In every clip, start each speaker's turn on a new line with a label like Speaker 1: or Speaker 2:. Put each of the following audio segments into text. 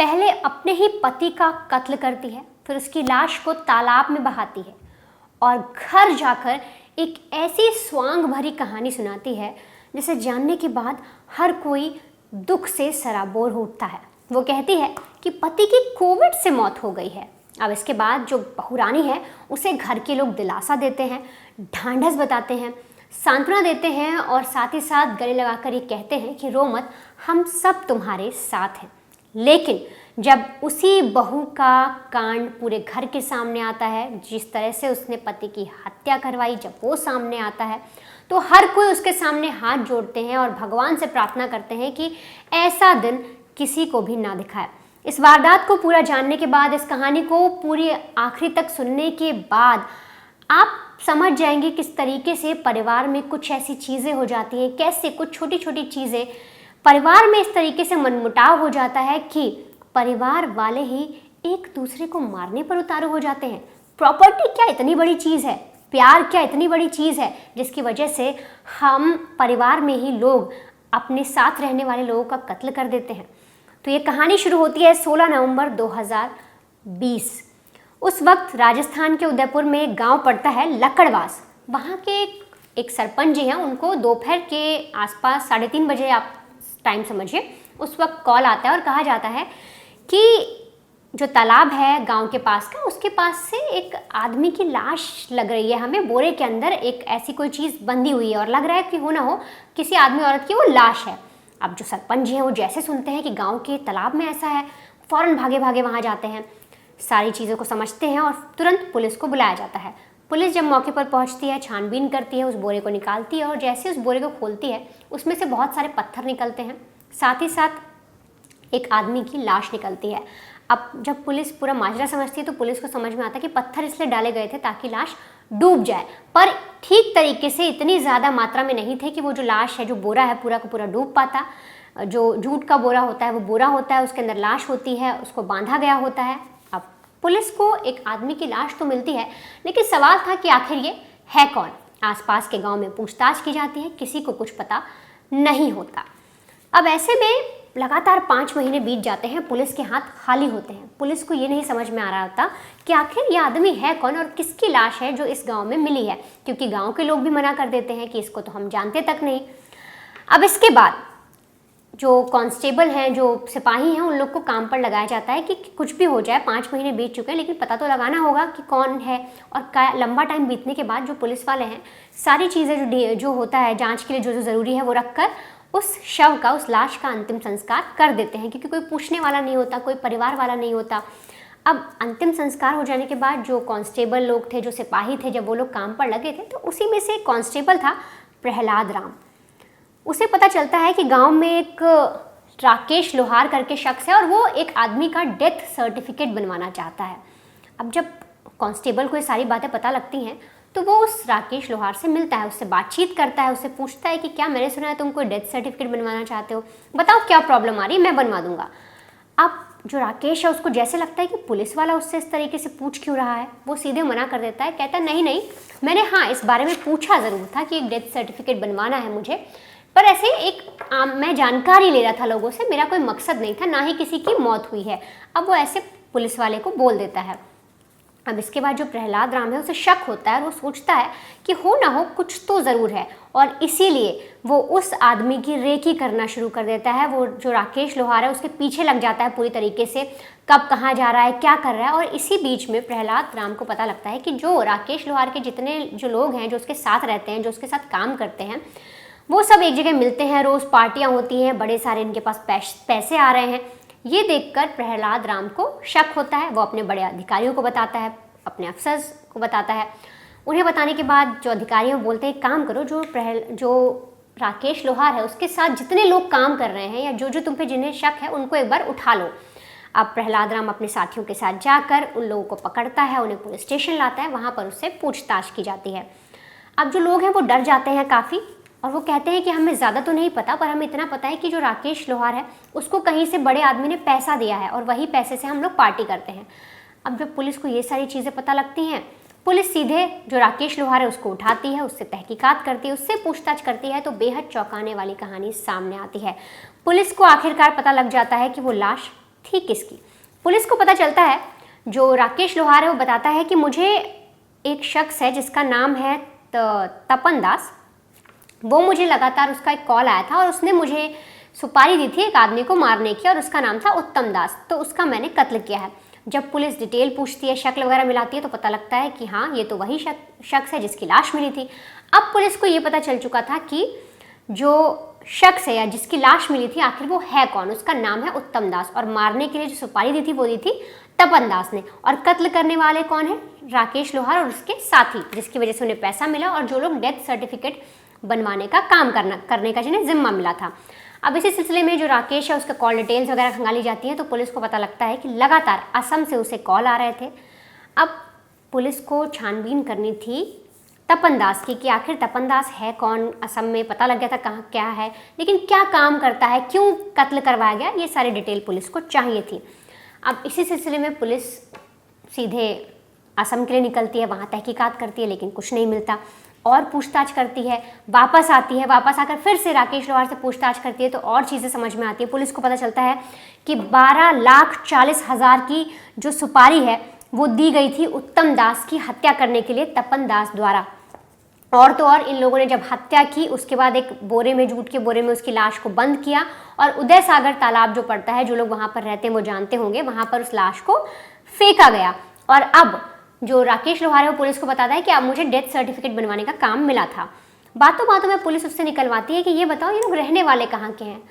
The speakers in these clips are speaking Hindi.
Speaker 1: पहले अपने ही पति का कत्ल करती है, फिर उसकी लाश को तालाब में बहाती है और घर जाकर एक ऐसी स्वांग भरी कहानी सुनाती है जिसे जानने के बाद हर कोई दुख से सराबोर उठता है। वो कहती है कि पति की कोविड से मौत हो गई है। अब इसके बाद जो बहुरानी है उसे घर के लोग दिलासा देते हैं, ढांढस बताते हैं, सांत्वना देते हैं और साथ ही साथ गले लगाकर ये कहते हैं कि रो मत, हम सब तुम्हारे साथ हैं। लेकिन जब उसी बहू का कांड पूरे घर के सामने आता है, जिस तरह से उसने पति की हत्या करवाई, जब वो सामने आता है तो हर कोई उसके सामने हाथ जोड़ते हैं और भगवान से प्रार्थना करते हैं कि ऐसा दिन किसी को भी ना दिखाए। इस वारदात को पूरा जानने के बाद, इस कहानी को पूरी आखिरी तक सुनने के बाद आप समझ जाएंगे किस तरीके से परिवार में कुछ ऐसी चीज़ें हो जाती हैं, कैसे कुछ छोटी छोटी चीज़ें परिवार में इस तरीके से मनमुटाव हो जाता है कि परिवार वाले ही एक दूसरे को मारने पर उतारू हो जाते हैं। प्रॉपर्टी क्या इतनी बड़ी चीज़ है, प्यार क्या इतनी बड़ी चीज़ है जिसकी वजह से हम परिवार में ही लोग अपने साथ रहने वाले लोगों का कत्ल कर देते हैं। तो ये कहानी शुरू होती है 16 नवंबर 2020। उस वक्त राजस्थान के उदयपुर में एक गांव पड़ता है लकड़वास। वहाँ के एक सरपंच जी हैं, उनको दोपहर के आसपास 3:30 बजे, आप टाइम समझिए, उस वक्त कॉल आता है और कहा जाता है कि जो तालाब है गांव के पास का, उसके पास से एक आदमी की लाश लग रही है हमें, बोरे के अंदर एक ऐसी कोई चीज़ बंधी हुई है और लग रहा है कि हो ना हो किसी आदमी औरत की वो लाश है। अब जो सरपंच जी हैं वो जैसे सुनते हैं कि गांव के तालाब में ऐसा है, फ़ौरन भागे भागे वहाँ जाते हैं, सारी चीज़ों को समझते हैं और तुरंत पुलिस को बुलाया जाता है। पुलिस जब मौके पर पहुंचती है, छानबीन करती है, उस बोरे को निकालती है और जैसे उस बोरे को खोलती है उसमें से बहुत सारे पत्थर निकलते हैं, साथ ही साथ एक आदमी की लाश निकलती है। अब जब पुलिस पूरा माजरा समझती है तो पुलिस को समझ में आता है कि पत्थर इसलिए डाले गए थे ताकि लाश डूब जाए, पर ठीक तरीके से इतनी ज़्यादा मात्रा में नहीं थे कि वो जो लाश है, जो बोरा है, पूरा का पूरा डूब पाता। जो जूट का बोरा होता है वो बोरा होता है, उसके अंदर लाश होती है, उसको बांधा गया होता है। अब पुलिस को एक आदमी की लाश तो मिलती है, लेकिन सवाल था कि आखिर ये है कौन। आसपास के गांव में पूछताछ की जाती है, किसी को कुछ पता नहीं होता। अब ऐसे में लगातार 5 महीने बीत जाते हैं, पुलिस के हाथ खाली होते हैं। पुलिस को ये नहीं समझ में आ रहा होता कि आखिर ये आदमी है कौन और किसकी लाश है जो इस गांव में मिली है, क्योंकि गांव के लोग भी मना कर देते हैं कि इसको तो हम जानते तक नहीं। अब इसके बाद जो कांस्टेबल हैं, जो सिपाही हैं, उन लोग को काम पर लगाया जाता है कि कुछ भी हो जाए, 5 महीने बीत चुके हैं लेकिन पता तो लगाना होगा कि कौन है। और लंबा टाइम बीतने के बाद जो पुलिस वाले हैं सारी चीज़ें जो होता है जांच के लिए जो ज़रूरी है वो रखकर उस शव का, उस लाश का अंतिम संस्कार कर देते हैं, क्योंकि कोई पूछने वाला नहीं होता, कोई परिवार वाला नहीं होता। अब अंतिम संस्कार हो जाने के बाद जो कांस्टेबल लोग थे, जो सिपाही थे, जब वो लोग काम पर लगे थे तो उसी में से एक कांस्टेबल था प्रहलाद राम। उसे पता चलता है कि गांव में एक राकेश लोहार करके शख्स है और वो एक आदमी का डेथ सर्टिफिकेट बनवाना चाहता है। अब जब कांस्टेबल को ये सारी बातें पता लगती हैं तो वो उस राकेश लोहार से मिलता है, उससे बातचीत करता है, उससे पूछता है कि क्या मैंने सुना है तुम कोई डेथ सर्टिफिकेट बनवाना चाहते हो, बताओ क्या प्रॉब्लम आ रही है, मैं बनवा दूंगा। अब जो राकेश है उसको जैसे लगता है कि पुलिस वाला उससे इस तरीके से पूछ क्यों रहा है, वो सीधे मना कर देता है, कहता है नहीं, मैंने हाँ इस बारे में पूछा ज़रूर था कि एक डेथ सर्टिफिकेट बनवाना है मुझे, पर ऐसे मैं जानकारी ले रहा था लोगों से, मेरा कोई मकसद नहीं था, ना ही किसी की मौत हुई है। अब वो ऐसे पुलिस वाले को बोल देता है। अब इसके बाद जो प्रहलाद राम है उसे शक होता है और वो सोचता है कि हो ना हो कुछ तो ज़रूर है, और इसीलिए वो उस आदमी की रेकी करना शुरू कर देता है। वो जो राकेश लोहार है उसके पीछे लग जाता है पूरी तरीके से, कब कहाँ जा रहा है, क्या कर रहा है। और इसी बीच में प्रहलाद राम को पता लगता है कि जो राकेश लोहार के जितने जो लोग हैं, जो उसके साथ रहते हैं, जो उसके साथ काम करते हैं, वो सब एक जगह मिलते हैं, रोज़ पार्टियाँ होती हैं, बड़े सारे इनके पास पैसे आ रहे हैं। ये देखकर प्रहलाद राम को शक होता है। वो अपने बड़े अधिकारियों को बताता है, अपने अफसर्स को बताता है। उन्हें बताने के बाद जो अधिकारी हैं बोलते हैं काम करो, जो राकेश लोहार है उसके साथ जितने लोग काम कर रहे हैं या जो तुम पे जिन्हें शक है उनको एक बार उठा लो। अब प्रहलाद राम अपने साथियों के साथ जाकर उन लोगों को पकड़ता है, उन्हें पुलिस स्टेशन लाता है, वहाँ पर उससे पूछताछ की जाती है। अब जो लोग हैं वो डर जाते हैं काफ़ी और वो कहते हैं कि हमें ज़्यादा तो नहीं पता, पर हमें इतना पता है कि जो राकेश लोहार है उसको कहीं से बड़े आदमी ने पैसा दिया है और वही पैसे से हम लोग पार्टी करते हैं। अब जब पुलिस को ये सारी चीज़ें पता लगती हैं, पुलिस सीधे जो राकेश लोहार है उसको उठाती है, उससे तहकीकात करती है, उससे पूछताछ करती है, तो बेहद चौंकाने वाली कहानी सामने आती है। पुलिस को आखिरकार पता लग जाता है कि वो लाश थी किसकी। पुलिस को पता चलता है, जो राकेश लोहार है वो बताता है कि मुझे एक शख्स है जिसका नाम है तपन दास, वो मुझे लगातार उसका एक कॉल आया था और उसने मुझे सुपारी दी थी एक आदमी को मारने की और उसका नाम था उत्तम दास, तो उसका मैंने कत्ल किया है। जब पुलिस डिटेल पूछती है, शक्ल वगैरह मिलाती है, तो पता लगता है कि हाँ ये तो वही शख्स है जिसकी लाश मिली थी। अब पुलिस को ये पता चल चुका था कि जो शख्स है या जिसकी लाश मिली थी आखिर वो है कौन। उसका नाम है उत्तम दास और मारने के लिए जो सुपारी दी थी वो दी थी तपन दास ने। और कत्ल करने वाले कौन है? राकेश लोहार और उसके साथी, जिसकी वजह से उन्हें पैसा मिला और जो लोग डेथ सर्टिफिकेट बनवाने का काम करने का जिन्हें जिम्मा मिला था। अब इसी सिलसिले में जो राकेश है उसका कॉल डिटेल्स वगैरह खंगाली जाती हैं, तो पुलिस को पता लगता है कि लगातार असम से उसे कॉल आ रहे थे। अब पुलिस को छानबीन करनी थी तपन दास की कि आखिर तपन दास है कौन। असम में पता लग गया था कहाँ क्या है, लेकिन क्या काम करता है, क्यों कत्ल करवाया गया, ये सारी डिटेल पुलिस को चाहिए थी। अब इसी सिलसिले में पुलिस सीधे असम के लिए निकलती है, वहाँ तहकीकात करती है, लेकिन कुछ नहीं मिलता और पूछताछ करती है, वापस आती है, वापस आकर फिर से राकेश लोहार से पूछताछ करती है, तो और चीज़ें समझ में आती है। पुलिस को पता चलता है कि 12,40,000 की जो सुपारी है वो दी गई थी उत्तम दास की हत्या करने के लिए तपन दास द्वारा। और तो और इन लोगों ने जब हत्या की उसके बाद एक बोरे में, जूट के बोरे में उसकी लाश को बंद किया और उदय सागर तालाब जो पड़ता है, जो लोग वहाँ पर रहते हैं वो जानते होंगे, वहाँ पर उस लाश को फेंका गया। और अब जो राकेश लोहार है वो पुलिस को बताता है कि अब मुझे डेथ सर्टिफिकेट बनवाने का काम मिला था। बातों बातों में पुलिस उससे निकलवाती है कि ये बताओ ये लोग रहने वाले कहाँ के हैं।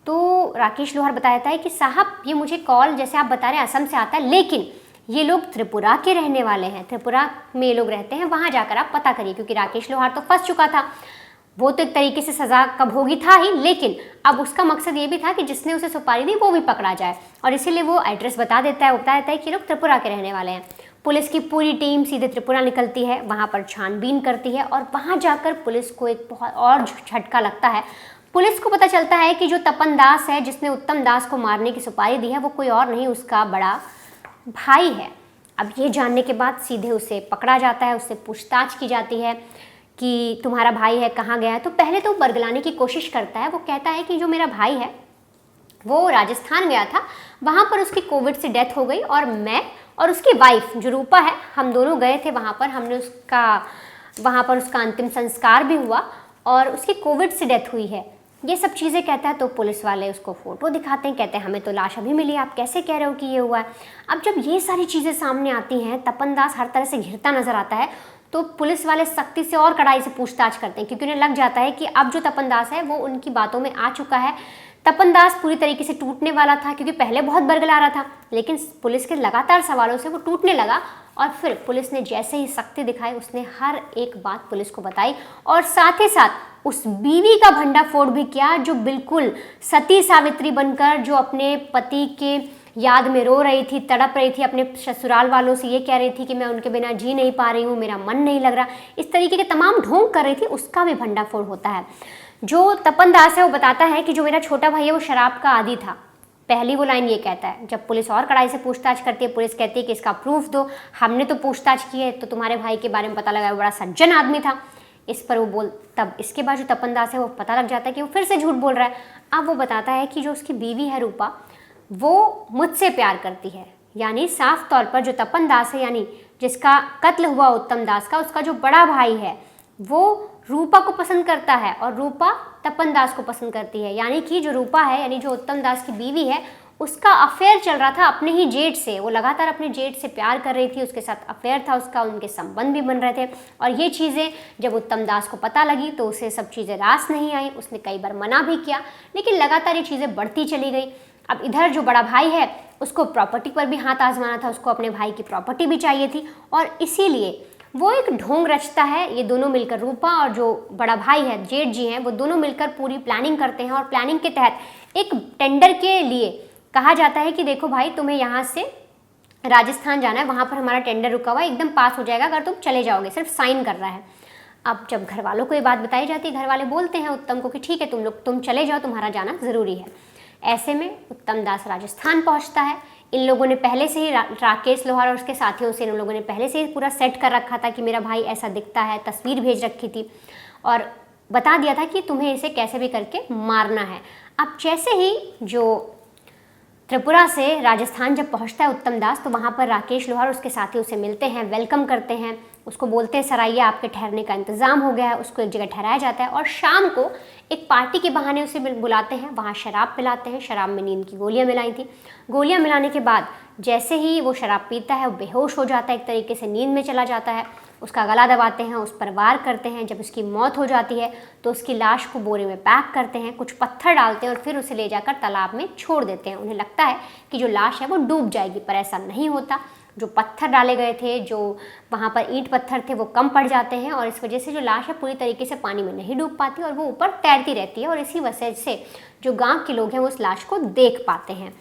Speaker 1: तो राकेश लोहार बताता है कि साहब ये मुझे कॉल जैसे आप बता रहे हैं असम से आता है, लेकिन ये लोग त्रिपुरा के रहने वाले हैं, त्रिपुरा में ये लोग रहते हैं, वहाँ जाकर आप पता करिए। क्योंकि राकेश लोहार तो फंस चुका था, वो तो एक तरीके से सज़ा का भोगी था ही, लेकिन अब उसका मकसद ये भी था कि जिसने उसे सुपारी दी वो भी पकड़ा जाए, और इसीलिए वो एड्रेस बता देता है, बता देता है कि ये लोग त्रिपुरा के रहने वाले हैं। पुलिस की पूरी टीम सीधे त्रिपुरा निकलती है, वहाँ पर छानबीन करती है और वहाँ जाकर पुलिस को एक बहुत और झटका लगता है। पुलिस को पता चलता है कि जो तपन दास है जिसने उत्तम दास को मारने की सुपारी दी है वो कोई और नहीं, उसका बड़ा भाई है। अब ये जानने के बाद सीधे उसे पकड़ा जाता है, उससे पूछताछ की जाती है कि तुम्हारा भाई है, कहाँ गया है। तो पहले तो बरगलाने की कोशिश करता है, वो कहता है कि जो मेरा भाई है वो राजस्थान गया था, वहाँ पर उसकी कोविड से डेथ हो गई और मैं और उसकी वाइफ जो रूपा है हम दोनों गए थे वहाँ पर, हमने वहाँ पर उसका अंतिम संस्कार भी हुआ और उसकी कोविड से डेथ हुई है। ये सब चीज़ें कहता है। तो पुलिस वाले उसको फ़ोटो दिखाते हैं, कहते हैं हमें तो लाश अभी मिली, आप कैसे कह रहे हो कि ये हुआ है। अब जब ये सारी चीज़ें सामने आती हैं, तपन दास हर तरह से घिरता नज़र आता है, तो पुलिस वाले सख्ती से और कड़ाई से पूछताछ करते हैं, क्योंकि उन्हें लग जाता है कि अब जो तपन दास है वो उनकी बातों में आ चुका है। तपन दास पूरी तरीके से टूटने वाला था, क्योंकि पहले बहुत बरगला रहा था, लेकिन पुलिस के लगातार सवालों से वो टूटने लगा। और फिर पुलिस ने जैसे ही सख्ती दिखाई, उसने हर एक बात पुलिस को बताई और साथ ही साथ उस बीवी का भंडाफोड़ भी किया, जो बिल्कुल सती सावित्री बनकर, जो अपने पति के याद में रो रही थी, तड़प रही थी, अपने ससुराल वालों से ये कह रही थी कि मैं उनके बिना जी नहीं पा रही हूँ, मेरा मन नहीं लग रहा, इस तरीके के तमाम ढोंग कर रही थी, उसका भी भंडाफोड़ होता है। जो तपन दास है वो बताता है कि जो मेरा छोटा भाई है वो शराब का आदी था। पहली वो लाइन ये कहता है। जब पुलिस और कड़ाई से पूछताछ करती है, पुलिस कहती है कि इसका प्रूफ दो, हमने तो पूछताछ की है, तो तुम्हारे भाई के बारे में पता लगा वो बड़ा सज्जन आदमी था। इस पर वो तब इसके बाद जो तपन दास है वो पता लग जाता है कि वो फिर से झूठ बोल रहा है। अब वो बताता है कि जो उसकी बीवी है रूपा, वो मुझसे प्यार करती है। यानी साफ तौर पर जो तपन दास है, यानी जिसका कत्ल हुआ उत्तम दास का, उसका जो बड़ा भाई है वो रूपा को पसंद करता है और रूपा तपन दास को पसंद करती है। यानी कि जो रूपा है, यानी जो उत्तम दास की बीवी है, उसका अफेयर चल रहा था अपने ही जेठ से। वो लगातार अपने जेठ से प्यार कर रही थी, उसके साथ अफेयर था उसका, उनके संबंध भी बन रहे थे। और ये चीज़ें जब उत्तम दास को पता लगी तो उसे सब चीज़ें रास नहीं आई। उसने कई बार मना भी किया, लेकिन लगातार ये चीज़ें बढ़ती चली गई। अब इधर जो बड़ा भाई है उसको प्रॉपर्टी पर भी हाथ आजमाना था, उसको अपने भाई की प्रॉपर्टी भी चाहिए थी, और इसीलिए वो एक ढोंग रचता है। ये दोनों मिलकर, रूपा और जो बड़ा भाई है जेठ जी हैं, वो दोनों मिलकर पूरी प्लानिंग करते हैं। और प्लानिंग के तहत एक टेंडर के लिए कहा जाता है कि देखो भाई, तुम्हें यहाँ से राजस्थान जाना है, वहाँ पर हमारा टेंडर रुका हुआ है, एकदम पास हो जाएगा अगर तुम चले जाओगे, सिर्फ साइन कर रहा है। अब जब घर वालों को ये बात बताई जाती है, घर वाले बोलते हैं उत्तम को कि ठीक है तुम चले जाओ, तुम्हारा जाना ज़रूरी है। ऐसे में उत्तम दास राजस्थान पहुँचता है। इन लोगों ने पहले से ही, राकेश लोहार और उसके साथियों से इन लोगों ने पहले से ही पूरा सेट कर रखा था कि मेरा भाई ऐसा दिखता है, तस्वीर भेज रखी थी और बता दिया था कि तुम्हें इसे कैसे भी करके मारना है। अब जैसे ही जो त्रिपुरा से राजस्थान जब पहुंचता है उत्तम दास, तो वहाँ पर राकेश लोहार उसके साथी उसे मिलते हैं, वेलकम करते हैं, उसको बोलते हैं सर आइए आपके ठहरने का इंतज़ाम हो गया है। उसको एक जगह ठहराया जाता है और शाम को एक पार्टी के बहाने उसे बुलाते हैं, वहाँ शराब पिलाते हैं। शराब में नींद की गोलियाँ मिलाई थी। गोलियाँ मिलाने के बाद जैसे ही वो शराब पीता है वो बेहोश हो जाता है, एक तरीके से नींद में चला जाता है। उसका गला दबाते हैं, उस पर वार करते हैं। जब उसकी मौत हो जाती है तो उसकी लाश को बोरे में पैक करते हैं, कुछ पत्थर डालते हैं और फिर उसे ले जाकर तालाब में छोड़ देते हैं। उन्हें लगता है कि जो लाश है वो डूब जाएगी, पर ऐसा नहीं होता। जो पत्थर डाले गए थे, जो वहाँ पर ईंट पत्थर थे, वो कम पड़ जाते हैं और इस वजह से जो लाश है पूरी तरीके से पानी में नहीं डूब पाती और वो ऊपर तैरती रहती है। और इसी वजह से जो गाँव के लोग हैं वो उस लाश को देख पाते हैं।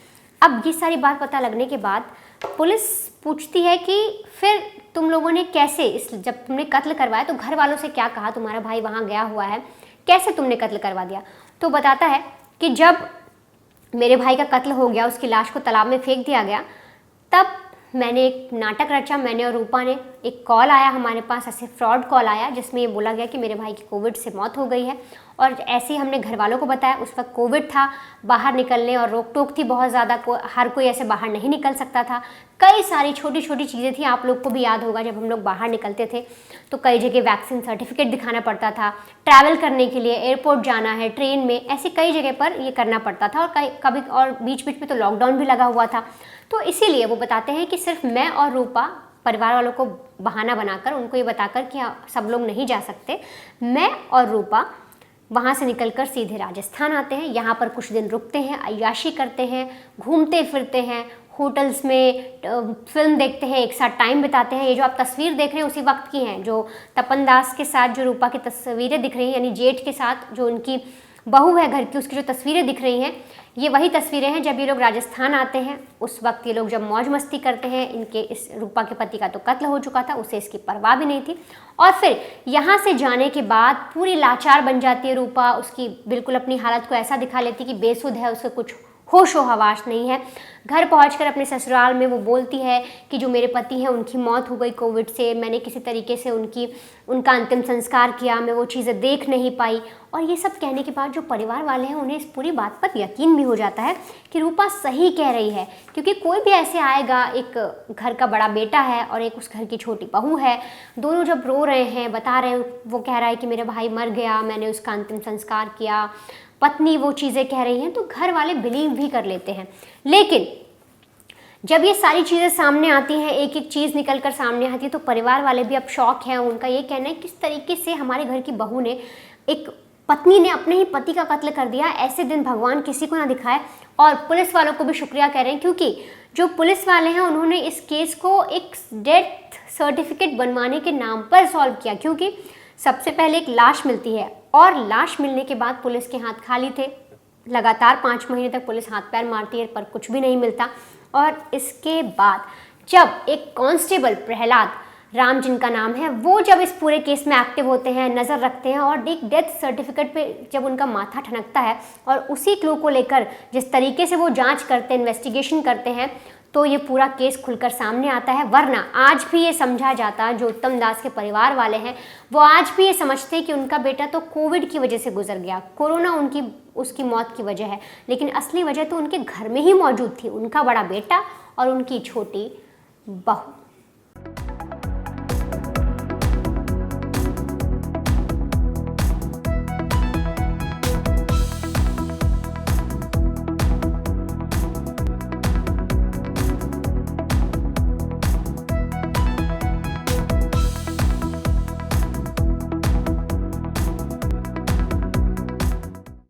Speaker 1: अब ये सारी बात पता लगने के बाद पुलिस पूछती है कि फिर तुम लोगों ने कैसे जब तुमने कत्ल करवाया तो घर वालों से क्या कहा, तुम्हारा भाई वहाँ गया हुआ है, कैसे तुमने कत्ल करवा दिया? तो बताता है कि जब मेरे भाई का कत्ल हो गया, उसकी लाश को तालाब में फेंक दिया गया, तब मैंने एक नाटक रचा, मैंने और रूपा ने। एक कॉल आया हमारे पास, ऐसे फ्रॉड कॉल आया जिसमें ये बोला गया कि मेरे भाई की कोविड से मौत हो गई है। और ऐसे ही हमने घर वालों को बताया। उस वक्त कोविड था, बाहर निकलने और रोक टोक थी बहुत ज़्यादा, हर कोई ऐसे बाहर नहीं निकल सकता था। कई सारी छोटी छोटी चीज़ें थी, आप लोग को भी याद होगा जब हम लोग बाहर निकलते थे तो कई जगह वैक्सीन सर्टिफिकेट दिखाना पड़ता था, ट्रैवल करने के लिए एयरपोर्ट जाना है, ट्रेन में, ऐसे कई जगह पर ये करना पड़ता था। और कभी और बीच बीच में तो लॉकडाउन भी लगा हुआ था। तो इसीलिए वो बताते हैं कि सिर्फ मैं और रूपा परिवार वालों को बहाना बनाकर, उनको ये बताकर कि सब लोग नहीं जा सकते, मैं और रूपा वहाँ से निकलकर सीधे राजस्थान आते हैं। यहाँ पर कुछ दिन रुकते हैं, अय्याशी करते हैं, घूमते फिरते हैं, होटल्स में फिल्म देखते हैं, एक साथ टाइम बिताते हैं। ये जो आप तस्वीर देख रहे हैं उसी वक्त की हैं, जो तपन दास के साथ जो रूपा की तस्वीरें दिख रही हैं, यानी जेठ के साथ जो उनकी बहू है घर की, उसकी जो तस्वीरें दिख रही हैं, ये वही तस्वीरें हैं जब ये लोग राजस्थान आते हैं। उस वक्त ये लोग जब मौज मस्ती करते हैं। इनके इस रूपा के पति का तो कत्ल हो चुका था, उसे इसकी परवाह भी नहीं थी। और फिर यहाँ से जाने के बाद पूरी लाचार बन जाती है रूपा। उसकी बिल्कुल अपनी हालत को ऐसा दिखा लेती कि बेसुध है, उसे कुछ होश व हवास नहीं है। घर पहुंचकर अपने ससुराल में वो बोलती है कि जो मेरे पति हैं उनकी मौत हो गई कोविड से, मैंने किसी तरीके से उनका अंतिम संस्कार किया, मैं वो चीज़ें देख नहीं पाई। और ये सब कहने के बाद जो परिवार वाले हैं उन्हें इस पूरी बात पर यकीन भी हो जाता है कि रूपा सही कह रही है। क्योंकि कोई भी ऐसे आएगा, एक घर का बड़ा बेटा है और एक उस घर की छोटी बहू है, दोनों जब रो रहे हैं, बता रहे हैं, वो कह रहा है कि मेरा भाई मर गया, मैंने उसका अंतिम संस्कार किया, पत्नी वो चीज़ें कह रही हैं, तो घर वाले बिलीव भी कर लेते हैं। लेकिन जब ये सारी चीज़ें सामने आती हैं, एक एक चीज़ निकल कर सामने आती है, तो परिवार वाले भी अब शौक हैं। उनका ये कहना है किस तरीके से हमारे घर की बहू ने, एक पत्नी ने अपने ही पति का कत्ल कर दिया, ऐसे दिन भगवान किसी को ना दिखाए। और पुलिस वालों को भी शुक्रिया कह रहे हैं क्योंकि जो पुलिस वाले हैं उन्होंने इस केस को एक डेथ सर्टिफिकेट बनवाने के नाम पर सॉल्व किया। क्योंकि सबसे पहले एक लाश मिलती है और लाश मिलने के बाद पुलिस के हाथ खाली थे। लगातार 5 महीने तक पुलिस हाथ पैर मारती है पर कुछ भी नहीं मिलता। और इसके बाद जब एक कांस्टेबल प्रहलाद राम जिनका नाम है, वो जब इस पूरे केस में एक्टिव होते हैं, नज़र रखते हैं और एक डेथ सर्टिफिकेट पे जब उनका माथा ठनकता है और उसी क्लू को लेकर जिस तरीके से वो जांच करते हैं, इन्वेस्टिगेशन करते हैं, तो ये पूरा केस खुलकर सामने आता है। वरना आज भी ये समझा जाता, जो उत्तम दास के परिवार वाले हैं वो आज भी ये समझते कि उनका बेटा तो कोविड की वजह से गुजर गया, कोरोना उसकी मौत की वजह है, लेकिन असली वजह तो उनके घर में ही मौजूद थी, उनका बड़ा बेटा और उनकी छोटी बहू।